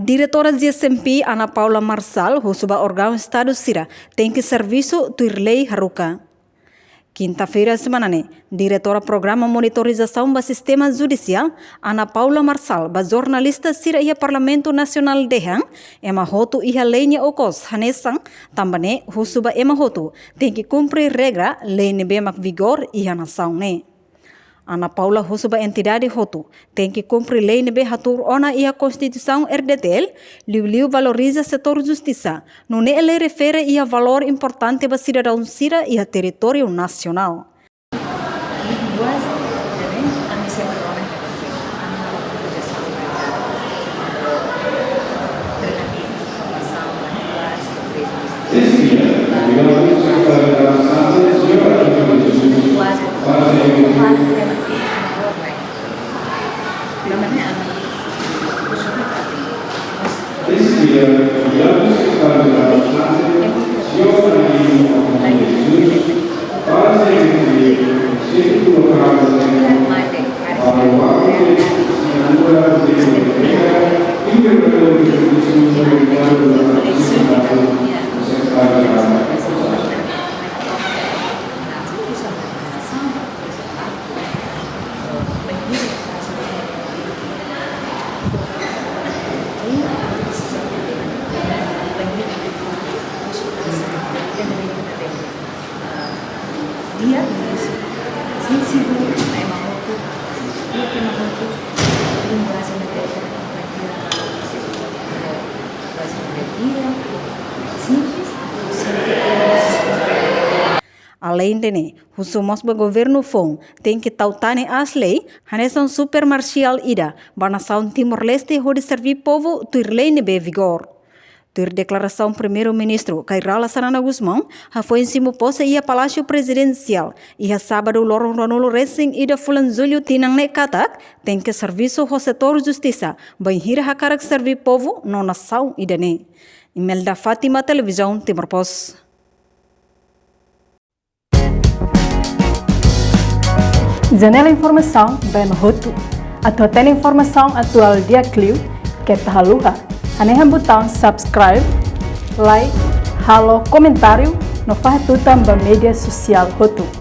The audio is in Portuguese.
Diretora GSMP Ana Paula Marçal, suba órgão Estado Sira, tem que serviço do lei Haruka. Quinta-feira semanane, diretora programa monitorização do sistema judicial, Ana Paula Marçal, jornalista Sira e Parlamento Nacional Dehan, emahoto e a lei okos hanesang, também suba emahoto, tem que cumprir regra lei nebe mak vigor e a nação ne. Ana Paula suba entidade hotu, tem que cumprir lei nebe hatur ona e a Constituição RDTL, liu valoriza setor justiça, não ele refere e a valor importante para cidadão Sira e a território nacional. Dia sensível além de o somos do governo FON tem que tautane as leis, hanesan supermarcial ida, banação Timor-Leste onde servir povo tur lei nebe vigor. Tur declaração primeiro-ministro Kairala Sanana Guzmão, foi em cima posse ia Palácio Presidencial, e a sábado lorong Ronolo Racing ida fulan julho tinang ne katak, tem que serviço ao setor justiça, bem hira hakarak servir povo no nação ida ne. Imelda Fátima, Televisão Timor-Post. Janela Informação, bem mahotu. Atau tem informação atual dia Clio, que tahaluha. Anehan botão subscribe, like, halo, comentário, no faz tudo também mídia social hotu.